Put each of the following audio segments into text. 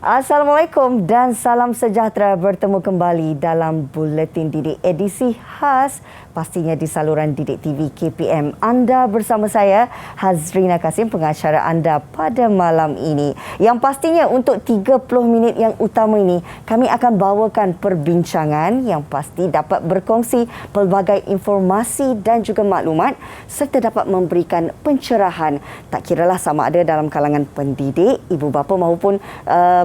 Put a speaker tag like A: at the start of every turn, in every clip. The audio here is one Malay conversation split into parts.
A: Assalamualaikum dan salam sejahtera, bertemu kembali dalam Buletin Didik edisi khas pastinya di saluran Didik TV KPM. Anda bersama saya Hazrina Kasim, pengacara anda pada malam ini. Yang pastinya untuk 30 minit yang utama ini kami akan bawakan perbincangan yang pasti dapat berkongsi pelbagai informasi dan juga maklumat serta dapat memberikan pencerahan, tak kiralah sama ada dalam kalangan pendidik, ibu bapa maupun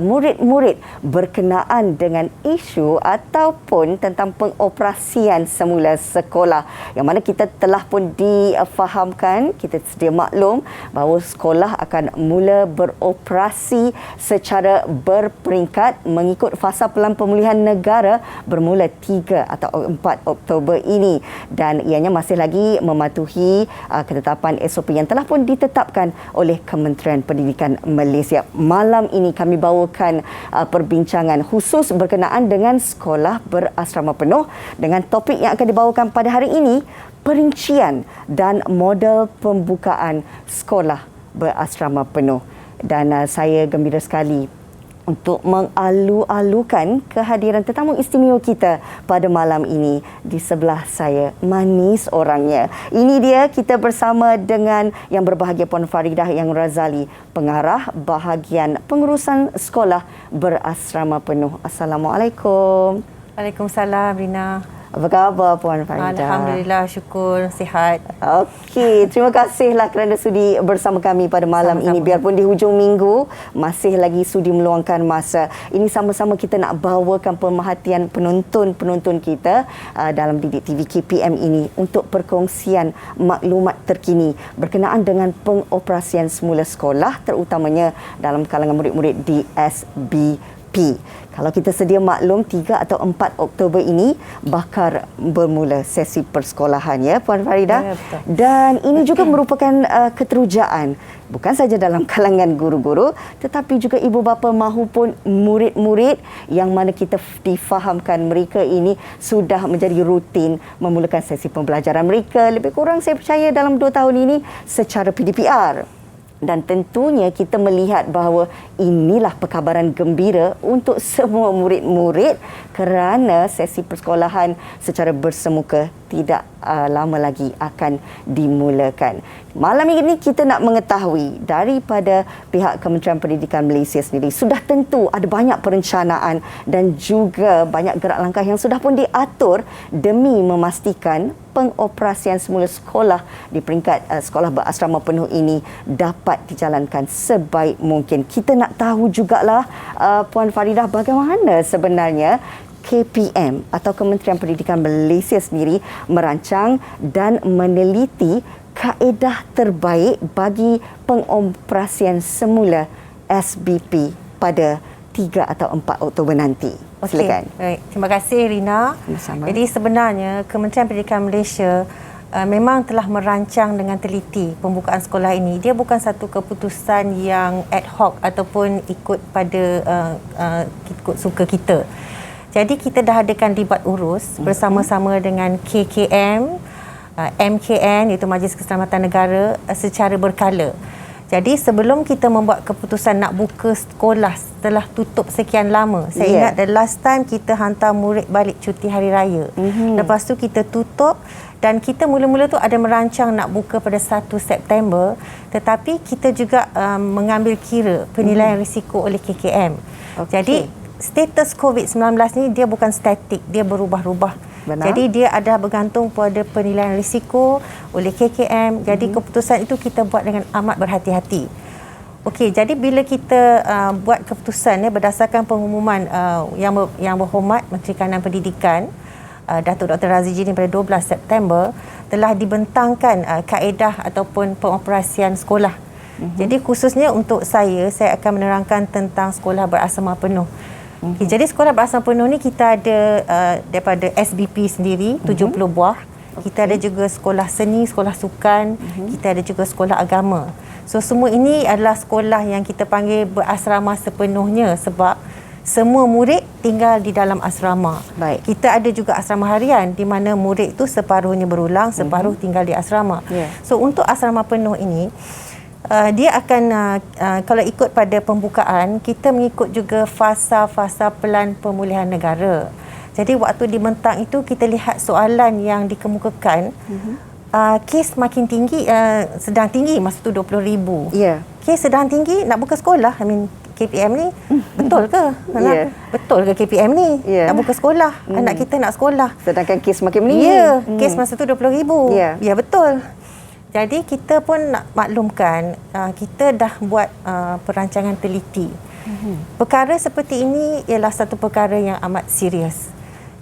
A: murid-murid berkenaan dengan isu ataupun tentang pengoperasian semula sekolah, yang mana kita telah pun difahamkan, kita sedia maklum bahawa sekolah akan mula beroperasi secara berperingkat mengikut fasa pelan pemulihan negara bermula 3 atau 4 Oktober ini, dan ianya masih lagi mematuhi ketetapan SOP yang telah pun ditetapkan oleh Kementerian Pendidikan Malaysia. Malam ini kami bawakan perbincangan khusus berkenaan dengan sekolah berasrama penuh dengan topik yang akan dibawakan pada hari ini, perincian dan model pembukaan sekolah berasrama penuh. Dan saya gembira sekali untuk mengalu-alukan kehadiran tetamu istimewa kita pada malam ini. Di sebelah saya, manis orangnya. Ini dia, kita bersama dengan yang berbahagia Puan Faridah Yang Razali, pengarah bahagian pengurusan sekolah berasrama penuh. Assalamualaikum.
B: Waalaikumsalam, Rina.
A: Apa khabar Puan Faridah?
B: Alhamdulillah, syukur, sihat.
A: Okey, terima kasihlah kerana sudi bersama kami pada malam ini. Biarpun di hujung minggu, masih lagi sudi meluangkan masa. Ini sama-sama kita nak bawakan pemerhatian penonton-penonton kita dalam Didik TV KPM ini untuk perkongsian maklumat terkini berkenaan dengan pengoperasian semula sekolah, terutamanya dalam kalangan murid-murid di SBP. Kalau kita sedia maklum, 3 atau 4 Oktober ini bakal bermula sesi persekolahan, ya Puan Faridah.
B: Ya, betul.
A: Dan ini juga merupakan keterujaan bukan saja dalam kalangan guru-guru, tetapi juga ibu bapa maupun murid-murid, yang mana kita difahamkan mereka ini sudah menjadi rutin memulakan sesi pembelajaran mereka, lebih kurang saya percaya dalam 2 tahun ini secara PDPR. Dan tentunya kita melihat bahawa inilah perkabaran gembira untuk semua murid-murid kerana sesi persekolahan secara bersemuka tidak lama lagi akan dimulakan. Malam ini kita nak mengetahui daripada pihak Kementerian Pendidikan Malaysia sendiri, sudah tentu ada banyak perencanaan dan juga banyak gerak langkah yang sudah pun diatur demi memastikan pengoperasian semula sekolah di peringkat sekolah berasrama penuh ini dapat dijalankan sebaik mungkin. Kita nak tahu jugalah Puan Faridah, bagaimana sebenarnya KPM atau Kementerian Pendidikan Malaysia sendiri merancang dan meneliti kaedah terbaik bagi pengoperasian semula SBP pada 3 atau 4 Oktober nanti. Silakan.
B: Baik. Terima kasih, Rina.
A: Sama-sama.
B: Jadi sebenarnya Kementerian Pendidikan Malaysia memang telah merancang dengan teliti pembukaan sekolah ini. Dia bukan satu keputusan yang ad hoc ataupun ikut pada ikut suka kita. Jadi kita dah adakan dibat urus bersama-sama dengan KKM, MKN iaitu Majlis Keselamatan Negara secara berkala. Jadi sebelum kita membuat keputusan nak buka sekolah setelah tutup sekian lama, saya ingat the last time kita hantar murid balik cuti hari raya. Lepas tu kita tutup, dan kita mula-mula tu ada merancang nak buka pada 1 September, tetapi kita juga mengambil kira penilaian risiko oleh KKM. Jadi status COVID-19 ni dia bukan statik, dia berubah-ubah. Benar. Jadi dia ada bergantung pada penilaian risiko oleh KKM. Jadi keputusan itu kita buat dengan amat berhati-hati. Okey, jadi bila kita buat keputusan berdasarkan pengumuman yang berhormat Menteri Kanan Pendidikan Datuk Dr. Razidin pada 12 September telah dibentangkan kaedah ataupun pengoperasian sekolah. Jadi khususnya untuk saya akan menerangkan tentang sekolah berasrama penuh. Okay, jadi sekolah berasrama penuh ni kita ada daripada SBP sendiri 70 buah. Kita ada juga sekolah seni, sekolah sukan, kita ada juga sekolah agama. So semua ini adalah sekolah yang kita panggil berasrama sepenuhnya sebab semua murid tinggal di dalam asrama.
A: Baik.
B: Kita ada juga asrama harian di mana murid tu separuhnya berulang, separuh tinggal di asrama. So untuk asrama penuh ini dia akan kalau ikut pada pembukaan, kita mengikut juga fasa-fasa pelan pemulihan negara. Jadi waktu di Bentang itu kita lihat soalan yang dikemukakan, kes makin tinggi, sedang tinggi masa tu 20,000.
A: Ya.
B: Kes sedang tinggi nak buka sekolah. KPM ni betul ke?
A: Ya.
B: Betul ke KPM ni?
A: Ya.
B: Nak buka sekolah, anak kita nak sekolah.
A: Sedangkan kes makin meninggi.
B: Ya, kes masa tu 20,000.
A: Ya.
B: Ya, betul. Jadi kita pun nak maklumkan, kita dah buat perancangan teliti. Perkara seperti ini ialah satu perkara yang amat serius.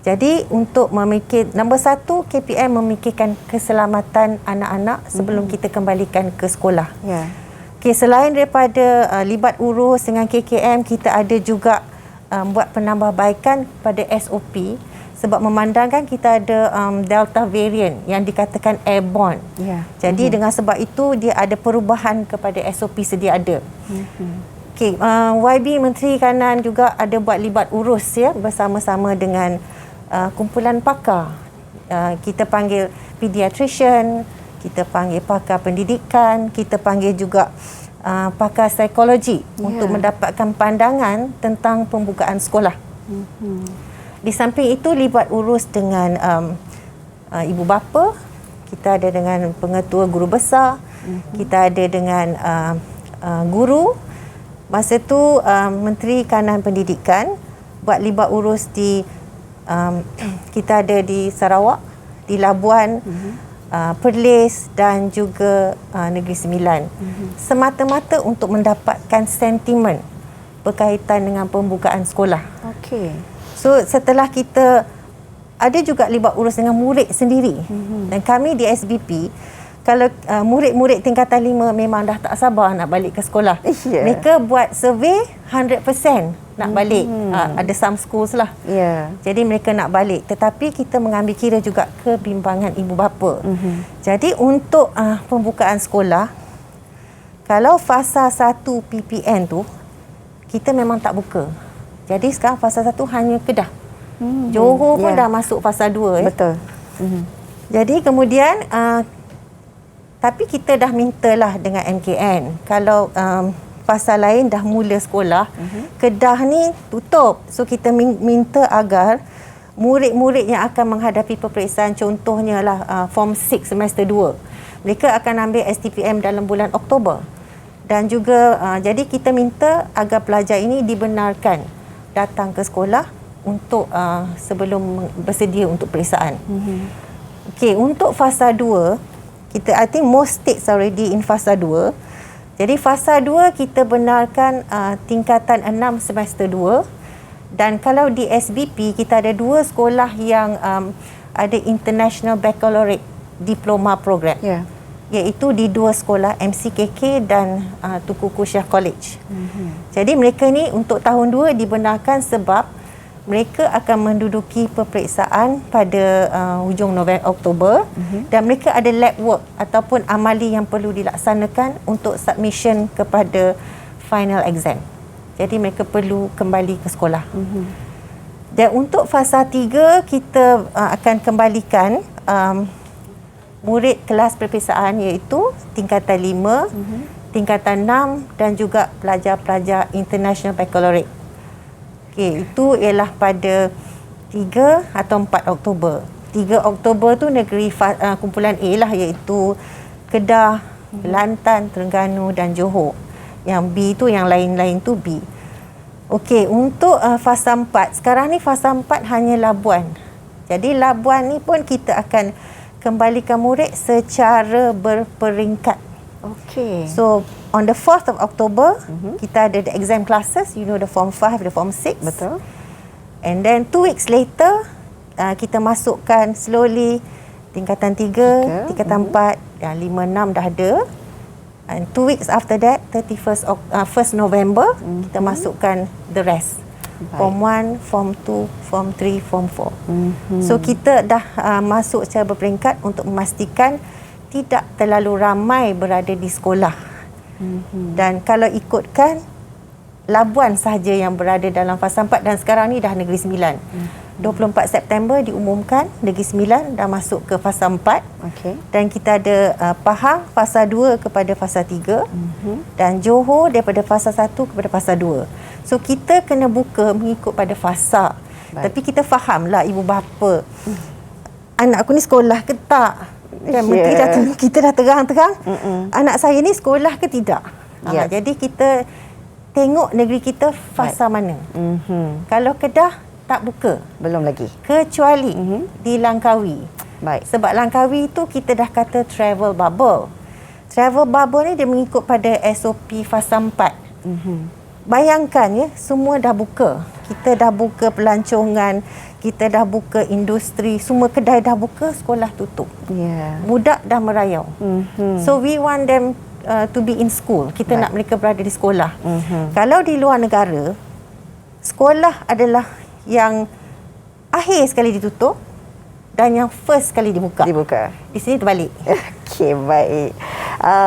B: Jadi untuk nombor satu, KPM memikirkan keselamatan anak-anak sebelum kita kembalikan ke sekolah.
A: Ya.
B: Okay, selain daripada libat urus dengan KKM, kita ada juga buat penambahbaikan pada SOP sebab memandangkan kita ada Delta variant yang dikatakan airborne.
A: Ya.
B: Jadi dengan sebab itu dia ada perubahan kepada SOP sedia ada. Okay, YB Menteri Kanan juga ada buat libat urus ya bersama-sama dengan kumpulan pakar. Kita panggil pediatrician, kita panggil pakar pendidikan, kita panggil juga pakar psikologi untuk mendapatkan pandangan tentang pembukaan sekolah. Di samping itu libat urus dengan ibu bapa, kita ada dengan pengetua guru besar, kita ada dengan guru. Masa tu Menteri Kanan Pendidikan buat libat urus di kita ada di Sarawak, di Labuan, Perlis dan juga Negeri Sembilan. Semata-mata untuk mendapatkan sentimen berkaitan dengan pembukaan sekolah.
A: Okey.
B: So setelah kita ada juga libat urus dengan murid sendiri. Dan kami di SBP, kalau murid-murid tingkatan 5 memang dah tak sabar nak balik ke sekolah.
A: Ya.
B: Mereka buat survey 100% nak balik. Ada some schools lah.
A: Ya.
B: Jadi mereka nak balik. Tetapi kita mengambil kira juga kebimbangan ibu bapa. Jadi untuk pembukaan sekolah, kalau fasa 1 PPN tu, kita memang tak buka. Jadi sekarang fasa 1 hanya Kedah. Johor pun dah masuk fasa 2.
A: Betul.
B: Jadi kemudian tapi kita dah mintalah dengan MKN. Kalau fasa lain dah mula sekolah, Kedah ni tutup. So kita minta agar murid-murid yang akan menghadapi peperiksaan, contohnya lah Form 6 semester 2, mereka akan ambil STPM dalam bulan Oktober. Dan juga jadi kita minta agar pelajar ini dibenarkan datang ke sekolah untuk sebelum bersedia untuk peperiksaan. Okey, untuk fasa 2, I think most states already in fasa 2. Jadi fasa 2 kita benarkan tingkatan 6 semester 2. Dan kalau di SBP kita ada 2 sekolah yang ada International Baccalaureate Diploma Program.
A: Ya.
B: Iaitu di 2 sekolah, MCKK dan Tunku Syah College. Jadi mereka ni untuk tahun 2 dibenarkan sebab mereka akan menduduki peperiksaan pada hujung Oktober dan mereka ada lab work ataupun amali yang perlu dilaksanakan untuk submission kepada final exam. Jadi mereka perlu kembali ke sekolah. Dan untuk fasa 3 kita akan kembalikan murid kelas peperiksaan iaitu tingkatan 5, tingkatan 6 dan juga pelajar-pelajar International Baccalaureate. Okey, itu ialah pada 3 atau 4 Oktober. 3 Oktober tu negeri kumpulan A lah, iaitu Kedah, Kelantan, Terengganu dan Johor. Yang B tu, yang lain-lain tu B. Okey, untuk fasa 4, sekarang ni fasa 4 hanya Labuan. Jadi Labuan ni pun kita akan kembalikan murid secara berperingkat.
A: Okey.
B: So on the 4th of October, kita ada the exam classes, you know, the Form 5, the Form 6.
A: Betul.
B: And then 2 weeks later, kita masukkan slowly tingkatan 3, tingkatan 4, dan 5, 6 dah ada. And 2 weeks after that, 1st November, kita masukkan the rest.
A: Baik.
B: Form 1, Form 2, Form 3, Form 4. So kita dah masuk secara berperingkat untuk memastikan tidak terlalu ramai berada di sekolah. Dan kalau ikutkan, Labuan sahaja yang berada dalam fasa 4 dan sekarang ni dah Negeri Sembilan. 24 September diumumkan Negeri Sembilan dah masuk ke fasa 4.
A: Okey.
B: Dan kita ada Pahang fasa 2 kepada fasa 3. Dan Johor daripada fasa 1 kepada fasa 2. So kita kena buka mengikut pada fasa.
A: Baik.
B: Tapi kita fahamlah ibu bapa. Anak aku ni sekolah ke tak? Kan, kita dah terang-terang. Anak saya ni sekolah ke tidak? Jadi kita tengok negeri kita fasa mana. Kalau Kedah tak buka.
A: Belum lagi.
B: Kecuali di Langkawi.
A: Baik.
B: Sebab Langkawi tu kita dah kata travel bubble. Travel bubble ni dia mengikut pada SOP fasa 4. Bayangkan ya, semua dah buka. Kita dah buka pelancongan, kita dah buka industri, semua kedai dah buka, sekolah tutup. Budak dah merayau. So we want them to be in school. Kita nak mereka berada di sekolah. Kalau di luar negara, sekolah adalah yang akhir sekali ditutup dan yang first sekali dibuka. Di sini terbalik.
A: Okey, baik.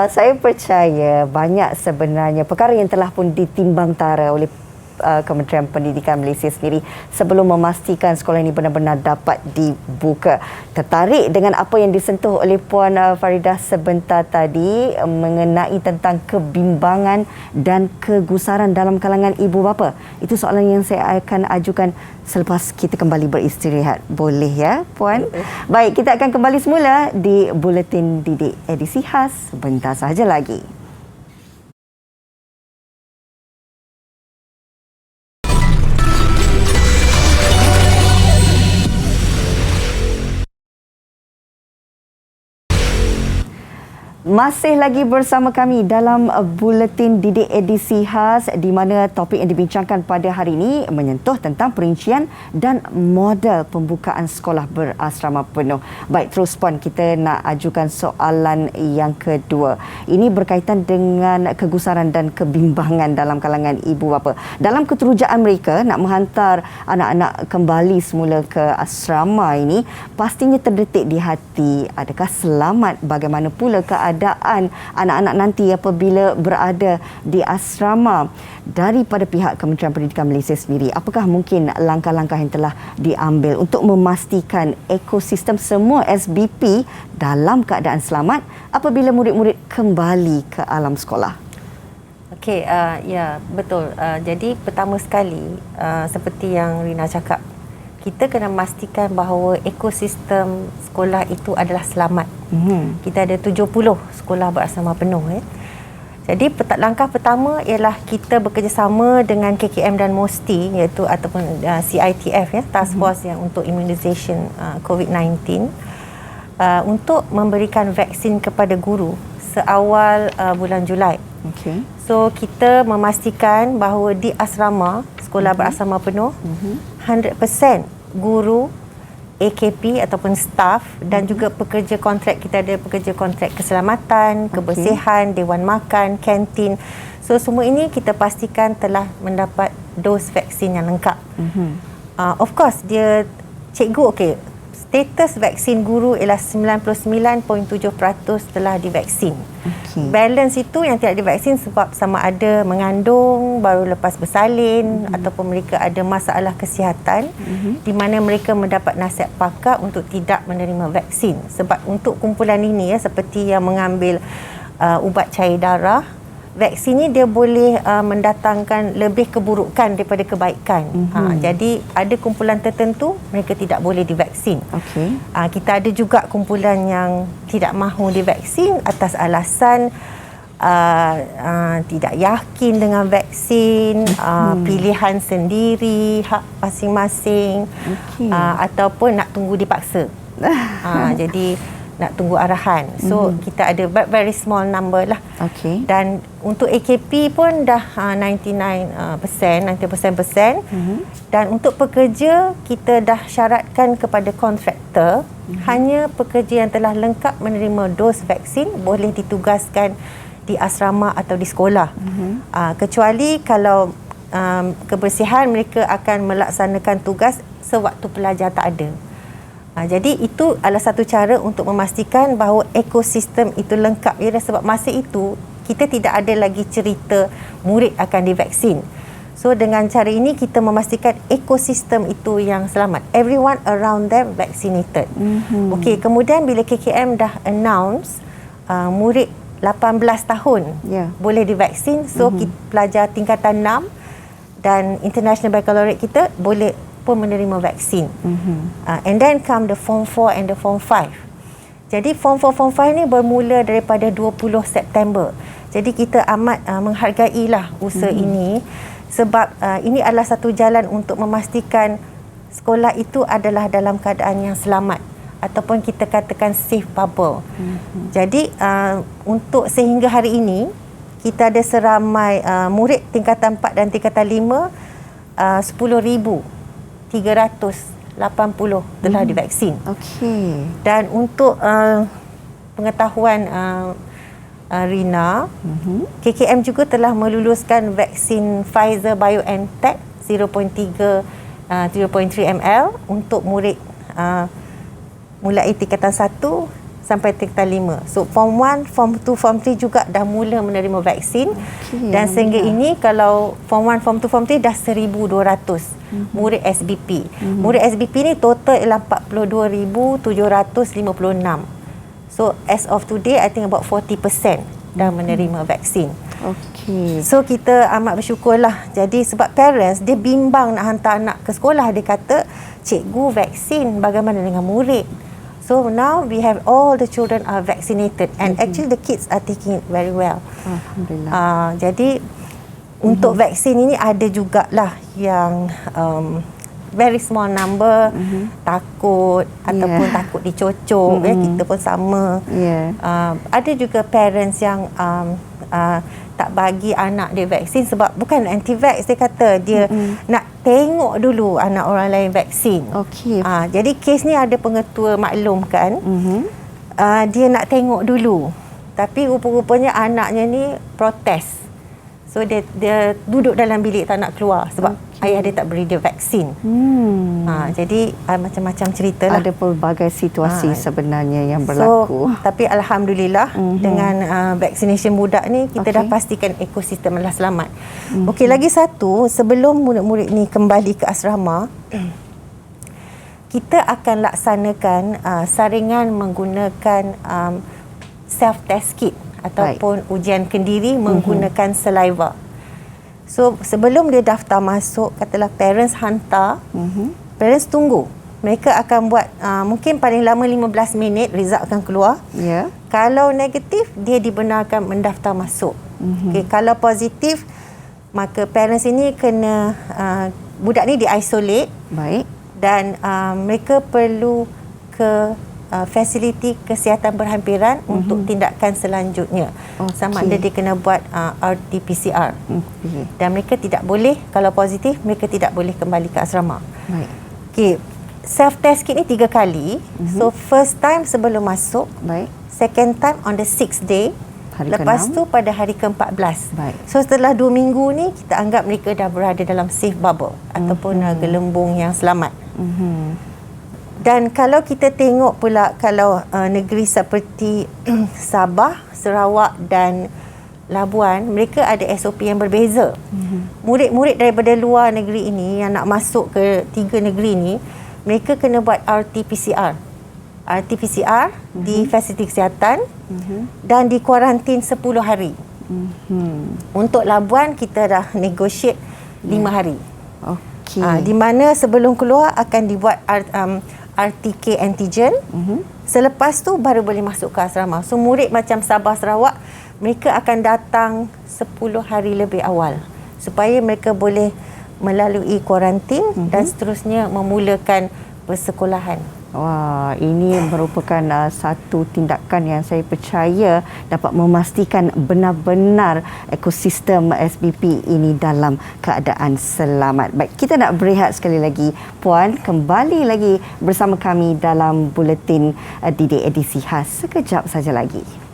A: Saya percaya banyak sebenarnya perkara yang telah pun ditimbang tara oleh Kementerian Pendidikan Malaysia sendiri sebelum memastikan sekolah ini benar-benar dapat dibuka. Tertarik dengan apa yang disentuh oleh Puan Faridah sebentar tadi mengenai tentang kebimbangan dan kegusaran dalam kalangan ibu bapa. Itu soalan yang saya akan ajukan selepas kita kembali beristirahat. Boleh ya, Puan? Baik, kita akan kembali semula di Buletin Didik edisi khas sebentar sahaja lagi. Masih lagi bersama kami dalam Buletin Didik edisi khas di mana topik yang dibincangkan pada hari ini menyentuh tentang perincian dan model pembukaan sekolah berasrama penuh. Baik, terus Puan, kita nak ajukan soalan yang kedua. Ini berkaitan dengan kegusaran dan kebimbangan dalam kalangan ibu bapa. Dalam keterujaan mereka nak menghantar anak-anak kembali semula ke asrama ini, pastinya terdetik di hati, adakah selamat, bagaimana pula keadaan anak-anak nanti apabila berada di asrama. Daripada pihak Kementerian Pendidikan Malaysia sendiri, apakah mungkin langkah-langkah yang telah diambil untuk memastikan ekosistem semua SBP dalam keadaan selamat apabila murid-murid kembali ke alam sekolah?
B: Okey, ya, betul. Jadi pertama sekali, seperti yang Rina cakap, kita kena memastikan bahawa ekosistem sekolah itu adalah selamat. Kita ada 70 sekolah berasrama penuh. Jadi langkah pertama ialah kita bekerjasama dengan KKM dan MOSTI, iaitu ataupun CITF, Task Force yang untuk Immunisation COVID-19, untuk memberikan vaksin kepada guru seawal bulan Julai. So kita memastikan bahawa di asrama, sekolah berasrama penuh, 100% guru, AKP ataupun staff dan juga pekerja kontrak. Kita ada pekerja kontrak keselamatan, kebersihan, dewan makan, kantin. So semua ini kita pastikan telah mendapat dos vaksin yang lengkap. Of course, dia cikgu status vaksin guru ialah 99.7% telah divaksin. Balance itu yang tidak divaksin sebab sama ada mengandung, baru lepas bersalin, ataupun mereka ada masalah kesihatan di mana mereka mendapat nasihat pakar untuk tidak menerima vaksin. Sebab untuk kumpulan ini seperti yang mengambil ubat cair darah, vaksin ni dia boleh mendatangkan lebih keburukan daripada kebaikan. Jadi ada kumpulan tertentu mereka tidak boleh divaksin. Kita ada juga kumpulan yang tidak mahu divaksin atas alasan tidak yakin dengan vaksin, pilihan sendiri, hak masing-masing, ataupun nak tunggu dipaksa. Jadi nak tunggu arahan. So kita ada very small number lah. Dan untuk AKP pun dah 90%. Dan untuk pekerja kita dah syaratkan kepada kontraktor, hanya pekerja yang telah lengkap menerima dos vaksin boleh ditugaskan di asrama atau di sekolah. Kecuali kalau kebersihan, mereka akan melaksanakan tugas sewaktu pelajar tak ada. Jadi itu adalah satu cara untuk memastikan bahawa ekosistem itu lengkap. Sebab masa itu kita tidak ada lagi cerita murid akan divaksin. So dengan cara ini kita memastikan ekosistem itu yang selamat. Everyone around them vaccinated. Okey, kemudian bila KKM dah announce murid 18 tahun boleh divaksin, so kita pelajar tingkatan 6 dan international baccalaureate kita boleh pun menerima vaksin. And then come the form 4 and the form 5. Jadi form 4 form 5 ni bermula daripada 20 September. Jadi kita amat menghargailah usaha ini, sebab ini adalah satu jalan untuk memastikan sekolah itu adalah dalam keadaan yang selamat ataupun kita katakan safe bubble. Jadi untuk sehingga hari ini kita ada seramai murid tingkatan 4 dan tingkatan 5 10,380 telah divaksin.
A: Okey.
B: Dan untuk pengetahuan Rina, KKM juga telah meluluskan vaksin Pfizer BioNTech 0.3 ml untuk murid mulai tingkatan 1 sampai tingkatan 5. So form 1, form 2, form 3 juga dah mula menerima vaksin. Dan sehingga ini kalau form 1, form 2, form 3 dah 1,200 murid SBP. Murid SBP ni total ialah 42,756. So as of today, I think about 40% dah menerima vaksin.
A: Okey.
B: So kita amat bersyukurlah. Jadi sebab parents dia bimbang nak hantar anak ke sekolah, dia kata cikgu vaksin, bagaimana dengan murid? So now we have all the children are vaccinated and actually the kids are taking it very well.
A: Alhamdulillah.
B: Jadi untuk vaksin ini ada jugalah yang very small number takut ataupun takut dicocok, kita pun sama. Ada juga parents yang tak bagi anak dia vaksin sebab bukan anti-vax, dia kata dia nak tengok dulu anak orang lain vaksin.
A: Okey.
B: Jadi kes ni ada pengetua maklumkan, dia nak tengok dulu, tapi rupa-rupanya anaknya ni protes. So dia duduk dalam bilik tak nak keluar sebab ayah dia tak beri dia vaksin. Jadi macam-macam cerita lah.
A: Ada pelbagai situasi sebenarnya yang berlaku.
B: So, tapi alhamdulillah dengan vaccination budak ni kita dah pastikan ekosistem adalah selamat. Okey, lagi satu, sebelum murid-murid ni kembali ke asrama, kita akan laksanakan saringan menggunakan self-test kit ataupun ujian kendiri menggunakan saliva. So sebelum dia daftar masuk, katalah parents hantar, parents tunggu. Mereka akan buat mungkin paling lama 15 minit, result akan keluar. Kalau negatif, dia dibenarkan mendaftar masuk. Okay, kalau positif, maka parents ini kena budak ni di-isolate.
A: Baik.
B: Dan mereka perlu ke fasiliti kesihatan berhampiran untuk tindakan selanjutnya. Sama ada dia kena buat RT-PCR. Dan mereka tidak boleh, kalau positif, mereka tidak boleh kembali ke asrama.
A: Baik.
B: Okay. Self-test kit ni 3 kali. So, first time sebelum masuk.
A: Baik.
B: Second time on the 6th day.
A: Hari
B: Lepas
A: ke-6.
B: tu pada hari ke-14.
A: Baik.
B: So, setelah 2 minggu ni, kita anggap mereka dah berada dalam safe bubble ataupun gelembung yang selamat. Dan kalau kita tengok pula kalau negeri seperti Sabah, Sarawak dan Labuan, mereka ada SOP yang berbeza. Murid-murid daripada luar negeri ini yang nak masuk ke 3 negeri ini, mereka kena buat RT-PCR. RT-PCR di fasiliti kesihatan dan di kuarantin 10 hari. Untuk Labuan, kita dah negotiate 5 hari. Di mana sebelum keluar akan dibuat RTK antigen. Selepas tu baru boleh masuk ke asrama. So murid macam Sabah, Sarawak, mereka akan datang 10 hari lebih awal supaya mereka boleh melalui kuarantin dan seterusnya memulakan persekolahan.
A: Wah, ini merupakan satu tindakan yang saya percaya dapat memastikan benar-benar ekosistem SBP ini dalam keadaan selamat. Baik, kita nak berehat sekali lagi. Puan, kembali lagi bersama kami dalam Buletin Didik edisi khas sekejap saja lagi.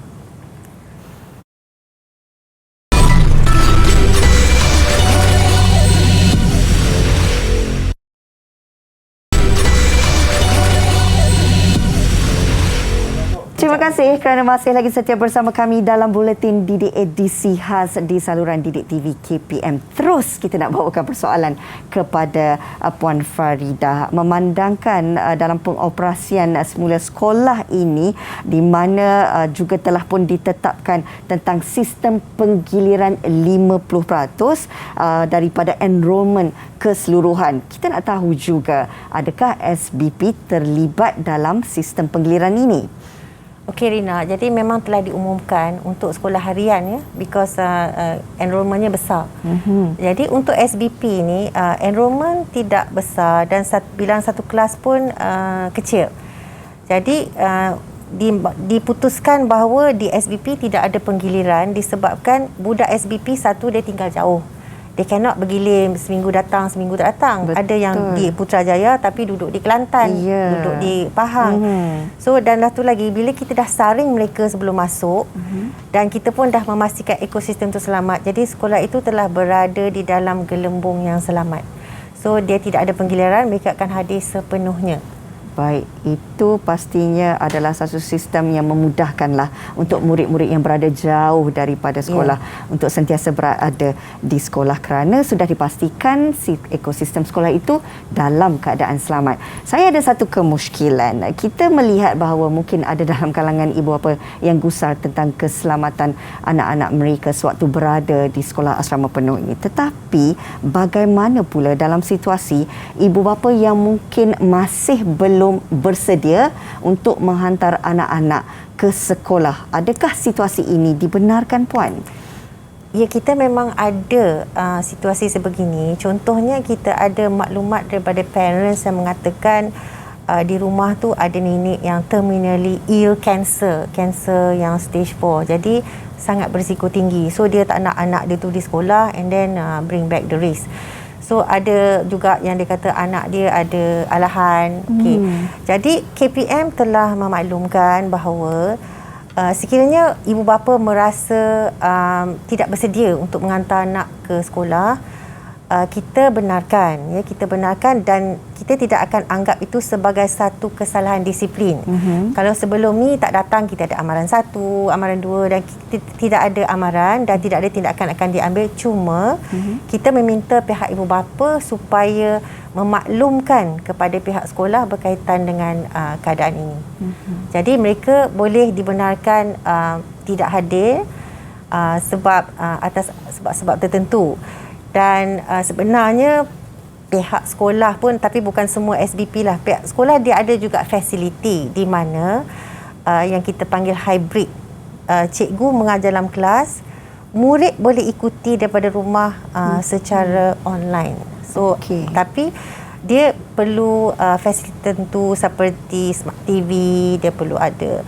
A: Terima kasih kerana masih lagi setia bersama kami dalam Buletin Didik edisi khas di saluran Didik TV KPM. Terus kita nak bawakan persoalan kepada Puan Faridah memandangkan dalam pengoperasian semula sekolah ini di mana juga telah pun ditetapkan tentang sistem penggiliran 50% daripada enrolment keseluruhan. Kita nak tahu juga adakah SBP terlibat dalam sistem penggiliran ini?
B: Okey Rina, jadi memang telah diumumkan untuk sekolah harian ya, because enrolmentnya besar. Jadi untuk SBP ni enrolment tidak besar dan bilang satu kelas pun kecil. Jadi diputuskan bahawa di SBP tidak ada penggiliran disebabkan budak SBP satu dia tinggal jauh. Dia cannot bergilir seminggu datang, seminggu tak datang.
A: Betul.
B: Ada yang di Putrajaya tapi duduk di Kelantan, duduk di Pahang. So dan satu lagi, bila kita dah saring mereka sebelum masuk dan kita pun dah memastikan ekosistem itu selamat, jadi sekolah itu telah berada di dalam gelembung yang selamat. So dia tidak ada penggiliran, mereka akan hadir sepenuhnya.
A: Baik, itu pastinya adalah satu sistem yang memudahkanlah untuk murid-murid yang berada jauh daripada sekolah untuk sentiasa berada di sekolah kerana sudah dipastikan ekosistem sekolah itu dalam keadaan selamat. Saya ada satu kemusykilan. Kita melihat bahawa mungkin ada dalam kalangan ibu bapa yang gusar tentang keselamatan anak-anak mereka sewaktu berada di sekolah asrama penuh ini. Tetapi bagaimana pula dalam situasi ibu bapa yang mungkin masih belum bersedia untuk menghantar anak-anak ke sekolah? Adakah situasi ini dibenarkan, Puan?
B: Ya, kita memang ada situasi sebegini. Contohnya kita ada maklumat daripada parents yang mengatakan di rumah tu ada nenek yang terminally ill cancer yang stage 4. Jadi sangat berisiko tinggi. So dia tak nak anak dia tu di sekolah and then bring back the risk. So ada juga yang dia kata anak dia ada alahan. Jadi KPM telah memaklumkan bahawa sekiranya ibu bapa merasa tidak bersedia untuk menghantar anak ke sekolah, kita benarkan dan kita tidak akan anggap itu sebagai satu kesalahan disiplin. Kalau sebelum ni tak datang, kita ada amaran 1, amaran 2 dan kita tidak ada amaran dan tidak ada tindakan akan diambil. Cuma kita meminta pihak ibu bapa supaya memaklumkan kepada pihak sekolah berkaitan dengan keadaan ini. Jadi mereka boleh dibenarkan tidak hadir atas sebab tertentu. Dan sebenarnya pihak sekolah pun, tapi bukan semua SBP lah, pihak sekolah dia ada juga fasiliti di mana yang kita panggil hybrid. Cikgu mengajar dalam kelas, murid boleh ikuti daripada rumah secara online. So tapi dia perlu fasiliti tertentu seperti smart TV, dia perlu ada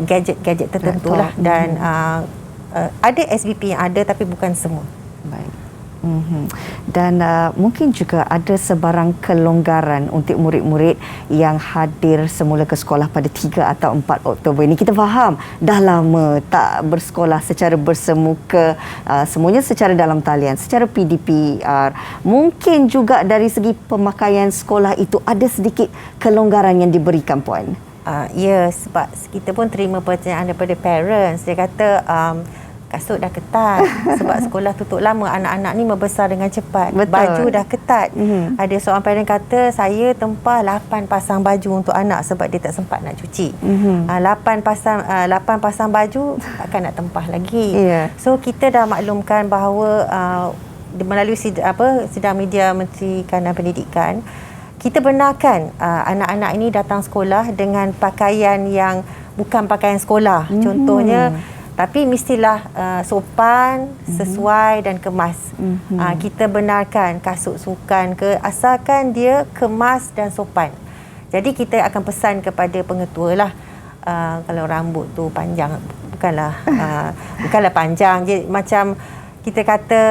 B: gadget-gadget tertentu lah. Dan ada SBP yang ada tapi bukan semua.
A: Baik. Dan mungkin juga ada sebarang kelonggaran untuk murid-murid yang hadir semula ke sekolah pada 3 atau 4 Oktober ini. Kita faham dah lama tak bersekolah secara bersemuka, semuanya secara dalam talian, secara PDPR. Mungkin juga dari segi pemakaian sekolah itu ada sedikit kelonggaran yang diberikan, Puan.
B: Ya, sebab kita pun terima pertanyaan daripada parents. Dia kata kasut dah ketat sebab sekolah tutup lama, anak-anak ni membesar dengan cepat.
A: Betul.
B: Baju dah ketat. Ada seorang parent kata saya tempah 8 pasang baju untuk anak sebab dia tak sempat nak cuci. 8 pasang baju takkan nak tempah lagi. So kita dah maklumkan bahawa melalui sidang media Menteri Kanan Pendidikan, kita benarkan anak-anak ini datang sekolah dengan pakaian yang bukan pakaian sekolah. Contohnya, tapi mestilah sopan, sesuai dan kemas. Kita benarkan kasut sukan ke, asalkan dia kemas dan sopan. Jadi kita akan pesan kepada pengetua lah, kalau rambut tu panjang, bukanlah panjang. Jadi macam kita kata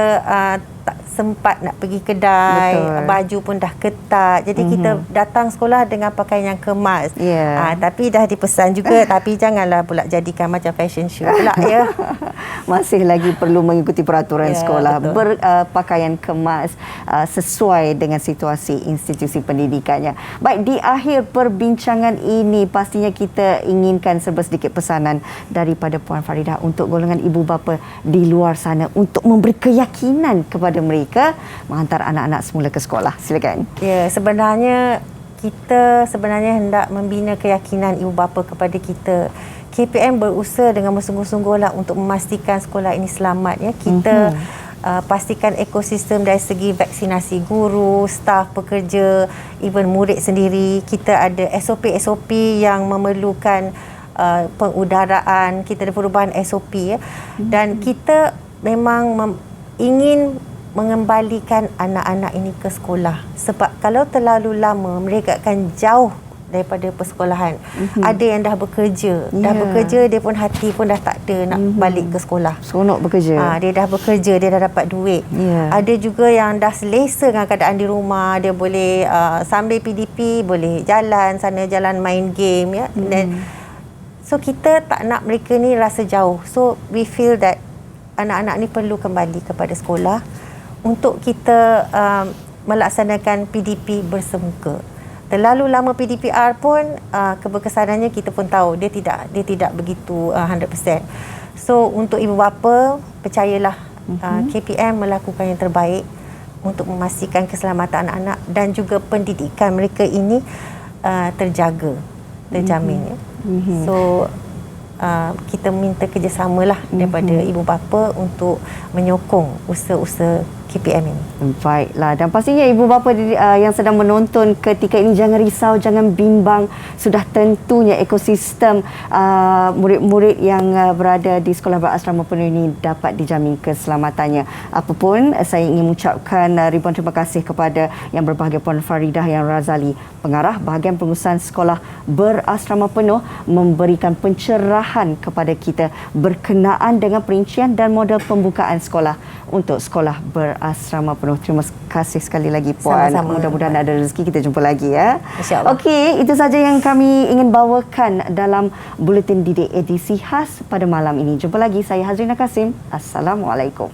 B: sempat nak pergi kedai,
A: Betul.
B: baju pun dah ketat. Jadi kita datang sekolah dengan pakaian yang kemas.
A: Ya.
B: Tapi dah dipesan juga, tapi janganlah pula jadikan macam fashion show pula ya.
A: Masih lagi perlu mengikuti peraturan
B: Ya,
A: sekolah,
B: betul.
A: berpakaian kemas sesuai dengan situasi institusi pendidikannya. Baik, di akhir perbincangan ini pastinya kita inginkan serba sedikit pesanan daripada Puan Faridah untuk golongan ibu bapa di luar sana untuk memberi keyakinan kepada mereka menghantar anak-anak semula ke sekolah. Silakan.
B: Ya, sebenarnya kita hendak membina keyakinan ibu bapa kepada kita. KPM berusaha dengan bersungguh-sungguhlah untuk memastikan sekolah ini selamat ya. Kita pastikan ekosistem dari segi vaksinasi guru, staf, pekerja, even murid sendiri. Kita ada SOP yang memerlukan pengudaraan, kita ada perubahan SOP ya. Dan kita memang ingin mengembalikan anak-anak ini ke sekolah. Sebab kalau terlalu lama mereka akan jauh daripada persekolahan. Ada yang dah bekerja. Dah bekerja, dia pun hati pun dah tak ada nak balik ke sekolah.
A: Seronok bekerja.
B: Dia dah bekerja, dia dah dapat duit. Ada juga yang dah selesa dengan keadaan di rumah. Dia boleh sambil PDP, boleh jalan sana, jalan main game. Ya. Dan, so kita tak nak mereka ni rasa jauh. So we feel that anak-anak ni perlu kembali kepada sekolah untuk kita melaksanakan PDP bersemuka. Terlalu lama PDPR pun keberkesanannya kita pun tahu dia tidak begitu 100%. So untuk ibu bapa, percayalah KPM melakukan yang terbaik untuk memastikan keselamatan anak-anak dan juga pendidikan mereka ini terjaga, terjamin. So kita minta kerjasamalah daripada ibu bapa untuk menyokong usaha-usaha KPM ini.
A: Baiklah, dan pastinya ibu bapa yang sedang menonton ketika ini jangan risau, jangan bimbang. Sudah tentunya ekosistem murid-murid yang berada di sekolah berasrama penuh ini dapat dijamin keselamatannya. Apapun, saya ingin mengucapkan ribuan terima kasih kepada yang berbahagia Puan Faridah Yang Razali, pengarah bahagian pengurusan sekolah berasrama penuh, memberikan pencerahan kepada kita berkenaan dengan perincian dan model pembukaan sekolah untuk sekolah berasrama penuh. Terima kasih sekali lagi Puan.
B: Sama-sama.
A: Mudah-mudahan ada rezeki, kita jumpa lagi ya.
B: InsyaAllah.
A: Okey, itu saja yang kami ingin bawakan dalam Buletin Didik edisi khas pada malam ini. Jumpa lagi, saya Hazrina Kasim. Assalamualaikum.